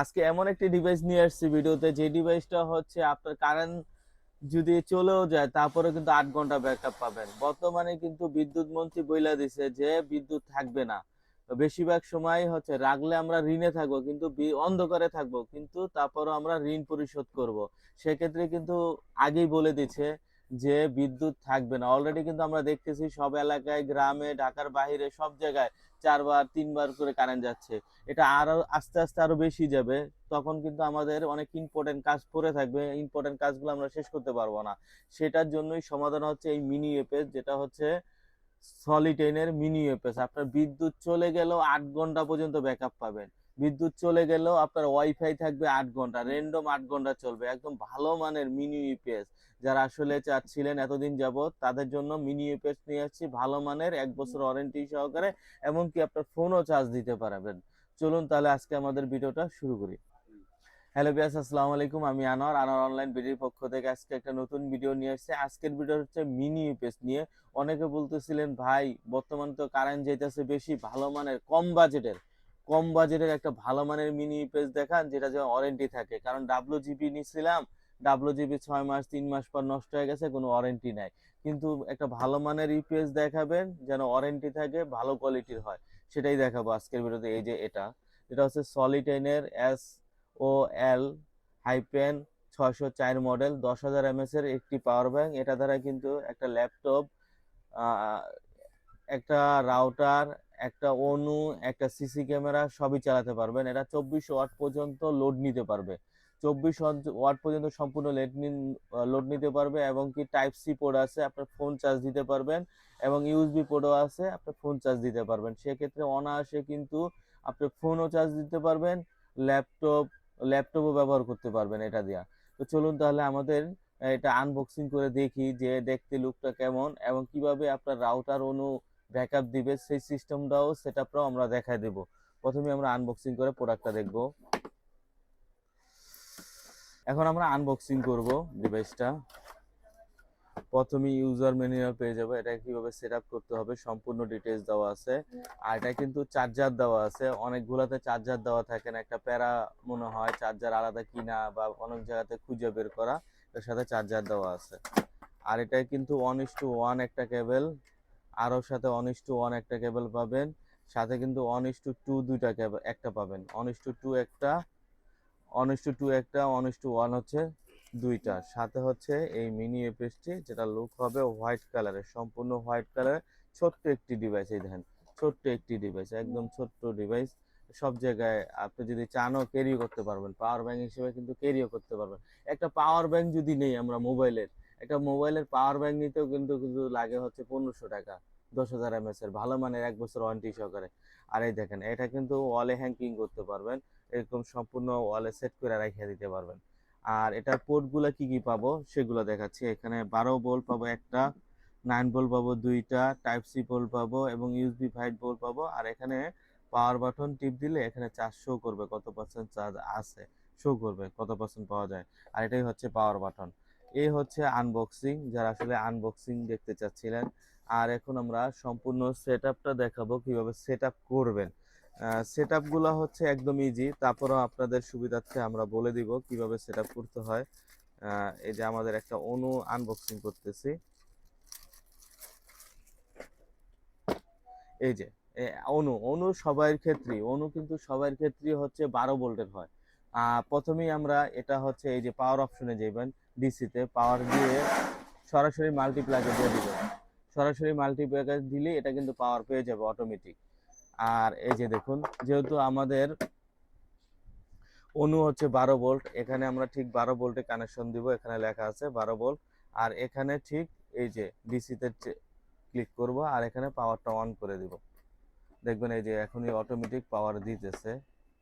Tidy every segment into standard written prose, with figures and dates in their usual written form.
আজকে এমন একটি ডিভাইস নিয়ে আসছি ভিডিওতে, যে ডিভাইসটা হচ্ছে আপনার কারেন্ট যদি চলেও যায় তারপরে কিন্তু 8 ঘন্টা ব্যাকআপ পাবেন। বর্তমানে কিন্তু বিদ্যুৎ মন্ত্রী বইলা দিছে যে বিদ্যুৎ থাকবে না। তো বেশিরভাগ সময় হচ্ছে রাখলে আমরা ঋণে থাকবো, কিন্তু অন্ধকারে থাকবো, কিন্তু তারপরও আমরা ঋণ পরিশোধ করব। সেক্ষেত্রে কিন্তু আগেই বলে দিচ্ছে যে বিদ্যুৎ থাকবে না। অলরেডি কিন্তু আমরা দেখতেছি সব এলাকায়, গ্রামে, ঢাকার বাইরে সব জায়গায় 4 বার 3 বার করে কারেন্ট যাচ্ছে। এটা আরো আস্তে আস্তে আরো বেশি যাবে। তখন কিন্তু আমাদের অনেক ইম্পর্টেন্ট কাজ পড়ে থাকবে, ইম্পর্টেন্ট কাজগুলো আমরা শেষ করতে পারবো না। সেটার জন্যই সমাধান হচ্ছে এই মিনি এপএস, যেটা হচ্ছে সলিটেনের মিনি এপএস। আপনার বিদ্যুৎ চলে গেলেও 8 ঘন্টা পর্যন্ত ব্যাকআপ পাবেন। বিদ্যুৎ চলে গেলেও আপনার ওয়াইফাই থাকবে 8 ঘন্টা, র্যান্ডম 8 ঘন্টা চলবে। একদম ভালো মানের মিনি ইউপিএস। যারা আসলে চাচ্ছিলেন এতদিন যাবত, তাদের জন্য মিনি ইউপিএস নিয়ে আসছি ভালো মানের, 1 বছর ওয়ারেন্টি সহকারে। এমনকি আপনার ফোনও চার্জ দিতে পারবেন। চলুন তাহলে আজকে আমাদের ভিডিওটা শুরু করি। হ্যালো বিয়াস, আসসালামু আলাইকুম। আমি আনোয়ার, আনোয়ার অনলাইন বিডির পক্ষ থেকে আজকে একটা নতুন ভিডিও নিয়ে আসছি। আজকের ভিডিও হচ্ছে মিনি ইউপিএস নিয়ে। অনেকে বলতেছিলেন ভাই, বর্তমানে তো কারেন্ট যাইতেছে বেশি, ভালো মানের কম বাজেটের একটা ভালো মানের মিনি ইউপিএস দেখান, যেটা যে ওয়ারেন্টি থাকে। কারণ ডাব্লিউজিবি নিছিলাম, ডাব্লিউজিবি 6 মাস 3 মাস পর নষ্ট হয়ে গেছে, কোনো ওয়ারেন্টি নাই। কিন্তু একটা ভালো মানের ইউপিএস দেখাবেন, যেন ওয়ারেন্টি থাকে, ভালো কোয়ালিটির হয়, সেটাই দেখাবো আজকের ভিডিওতে। এই যে এটা হচ্ছে সলিটেনের ও এল হাইপেন 604 মডেল, 10,000 mAh এর একটি পাওয়ার ব্যাংক। এটা দ্বারা কিন্তু একটা ল্যাপটপ, একটা রাউটার, একটা অনু, একটা সিসি ক্যামেরা সবই চালাতে পারবেন। এটা 24 ওয়াট পর্যন্ত লোড নিতে পারবে। 24 ওয়াট পর্যন্ত সম্পূর্ণ লোড নিতে পারবে। এবং কি টাইপ সি পোর্ট আছে, আপনার ফোন চার্জ দিতে পারবেন। এবং ইউএসবি পোর্টও আছে, আপনার ফোন চার্জ দিতে পারবেন। সেক্ষেত্রে অনায়াসে কিন্তু আপনি ফোনও চার্জ দিতে পারবেন, ল্যাপটপ ল্যাপটপও ব্যবহার করতে পারবেন এটা দিয়া। তো চলুন তাহলে আমাদের এটা আনবক্সিং করে দেখি যে দেখতে লুকটা কেমন, এবং কিভাবে আপনার রাউটার অনু ব্যাকআপ দিবে, সেই সিস্টেমটাও সেটআপটাও আমরা দেখায় দেব। প্রথমে আমরা আনবক্সিং করে প্রোডাক্টটা দেখব। এখন আমরা আনবক্সিং করব ডিভাইসটা। প্রথমে ইউজার ম্যানুয়াল পেয়ে যাবো, এটা কিভাবে সেটআপ করতে হবে সম্পূর্ণ ডিটেইলস দেওয়া আছে। আর এটা কিন্তু চার্জার দেওয়া আছে। অনেকগুলাতে চার্জার দেওয়া থাকে না, একটা প্যারা মনে হয় চার্জার আলাদা কিনা বা অনেক জায়গাতে খুঁজে বের করা। এর সাথে চার্জার দেওয়া আছে। আর এটা কিন্তু 1:1 একটা কেবল, আরও সাথে 1:1 একটা কেবল পাবেন। সাথে কিন্তু 1:2 দুইটা কেবল একটা পাবেন। 1:2 একটা, 1:2 একটা, 1:1 হচ্ছে দুইটা। সাথে হচ্ছে এই মিনি এপিএসটি, যেটা লুক হবে হোয়াইট কালারের, সম্পূর্ণ হোয়াইট কালারের। ছোট্ট একটি ডিভাইস, এই দেখেন, ছোট্ট একটি ডিভাইস, একদম ছোট্ট ডিভাইস। সব জায়গায় আপনি যদি চানও ক্যারি করতে পারবেন, পাওয়ার ব্যাংক হিসেবে কিন্তু ক্যারিও করতে পারবেন। একটা পাওয়ার ব্যাংক যদি নেই আমরা মোবাইলের, একটা মোবাইলের পাওয়ার ব্যাংক নিতেও কিন্তু কিন্তু লাগে হচ্ছে 1500 টাকা। 10,000 mAh এর ভালো মানের, 1 বছর ওয়ারেন্টি সহকারে। আর এই দেখেন, এটা কিন্তু ওয়ালে হ্যাঙ্গিং করতে পারবেন, এরকম সম্পূর্ণ ওয়ালে সেট করে রেখে দিতে পারবেন। আর এটার পোর্টগুলো কি কি পাবো সেগুলো দেখাচ্ছি। এখানে 12 ভোল্ট পাবো একটা, 9 ভোল্ট পাবো দুইটা, টাইপ সি পোর্ট পাবো, এবং ইউএসবি 5 ভোল্ট পাবো। আর এখানে পাওয়ার বাটন টিপ দিলে এখানে চার্জ শো করবে, কত পার্সেন্ট চার্জ আছে, শো করবে কত পার্সেন্ট পাওয়া যায়। আর এটাই হচ্ছে পাওয়ার বাটন। এই হচ্ছে আনবক্সিং, যারা আসলে আনবক্সিং দেখতে চাচ্ছিলেন। আর এখন আমরা সম্পূর্ণ সেটআপটা দেখাবো, কিভাবে সেটআপ করবেন। সেটআপ গুলো হচ্ছে একদম ইজি, তারপরও আপনাদের সুবিধার্থে আমরা বলে দিব কিভাবে সেটআপ করতে হয়। এই যে আমাদের একটা অনু আনবক্সিং করতেছি। এই যে অনু অনু সবার ক্ষেত্রেই, অনু কিন্তু সবার ক্ষেত্রেই হচ্ছে 12 ভোল্টের হয়। প্রথমেই আমরা এটা হচ্ছে এই যে পাওয়ার অপশনে যাবেন, ডিসিতে পাওয়ার দিয়ে সরাসরি মাল্টিপ্লাগে দিয়ে দিবেন। সরাসরি মাল্টিপ্লাগে দিলে এটা কিন্তু পাওয়ার পেয়ে যাবে অটোমেটিক। আর এই যে দেখুন, যেহেতু আমাদের অনু হচ্ছে 12 ভোল্ট, এখানে আমরা ঠিক 12 ভোল্টে কানেকশন দিব। এখানে লেখা আছে 12 ভোল্ট। আর এখানে ঠিক এই যে ডিসিতে ক্লিক করব, আর এখানে পাওয়ারটা অন করে দিব। দেখবেন এই যে এখনই অটোমেটিক পাওয়ার দিতেছে।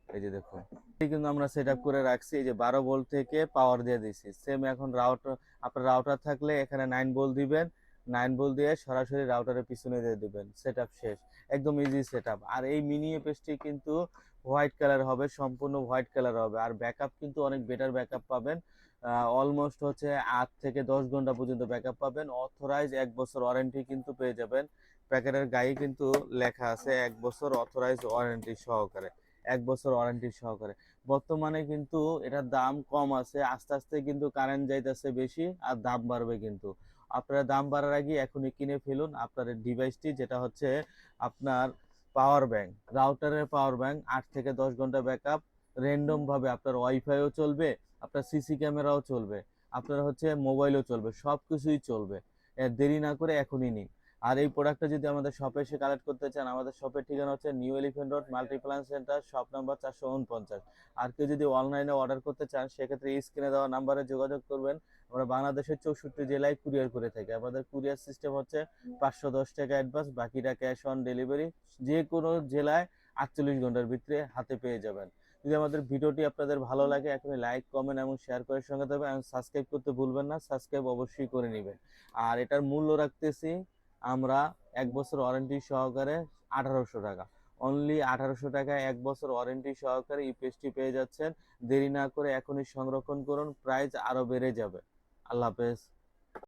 এই যে দেখুন, এই কিন্তু আমরা সেট আপ করে রাখছি। এই যে 12 ভোল্ট থেকে পাওয়ার দিয়ে দিছি। সেম এখন রাউটার, আপনার রাউটার থাকলে এখানে 9 ভোল্ট দিবেন, 9 ভোল্ট দিয়ে সরাসরি রাউটারের পিছনে দিয়ে দিবেন, সেট আপ শেষ। একদম ইজি সেট আপ। আর এই মিনি এপিএসটি কিন্তু হোয়াইট কালার হবে, সম্পূর্ণ হোয়াইট কালার হবে। আর ব্যাকআপ কিন্তু অনেক বেটার ব্যাকআপ পাবেন। অলমোস্ট হচ্ছে 8 থেকে 10 ঘন্টা পর্যন্ত ব্যাকআপ পাবেন। অথরাইজ 1 বছর ওয়ারেন্টি কিন্তু পেয়ে যাবেন। প্যাকেটের গায়ে কিন্তু লেখা আছে 1 বছর অথরাইজ ওয়ারেন্টি সহকারে। 1 বছর ওয়ারেন্টি সহকারে। বর্তমানে কিন্তু এটার দাম কম আছে, আস্তে আস্তে কিন্তু কারেন্ট যাইতেছে বেশি আর দাম বাড়বে কিন্তু। আপনারা দাম বাড়ার আগে এখনই কিনে ফেলুন আপনার ডিভাইসটি, যেটা হচ্ছে আপনার পাওয়ার ব্যাংক। রাউটারের পাওয়ার ব্যাংক 8 থেকে 10 ঘন্টা ব্যাকআপ, র্যান্ডম ভাবে আপনার ওয়াইফাইও চলবে, আপনার সিসি ক্যামেরাও চলবে, আপনার হচ্ছে মোবাইলও চলবে, সবকিছুই চলবে। দেরি না করে এখনই নিন। আর এই প্রোডাক্টটা যদি আমাদের শপে এসে কালেক্ট করতে চান, আমাদের শপের ঠিকানা হচ্ছে new elephant road, Multiplan centre, shop number 449। আর কেউ যদি অনলাইনে অর্ডার করতে চান, সেক্ষেত্রে স্ক্রিনে দেওয়া নাম্বারে যোগাযোগ করবেন। আমরা বাংলাদেশের 64 জেলায় কুরিয়ার করে থাকি। আমাদের কুরিয়ার সিস্টেম হচ্ছে 510 টাকা অ্যাডভান্স, বাকিটা ক্যাশ অন ডেলিভারি। যে কোনো জেলায় 48 ঘন্টার ভিতরে হাতে পেয়ে যাবেন। যদি আমাদের ভিডিওটি আপনাদের ভালো লাগে, এখনই লাইক, কমেন্ট এবং শেয়ার করে সঙ্গে দেবেন এবং সাবস্ক্রাইব করতে ভুলবেন না। সাবস্ক্রাইব অবশ্যই করে নেবেন। আর এটার মূল্য রাখতেছি আমরা 1 বছর ওয়ারেন্টি সহকারে 1800 টাকা। অনলি 1800 টাকায় 1 বছর ওয়ারেন্টি সহকারে ইপিএসটি পেয়ে যাচ্ছেন। দেরি না করে এখনই সংরক্ষণ করুন, প্রাইস আরো বেড়ে যাবে। আল্লাহ হাফেজ।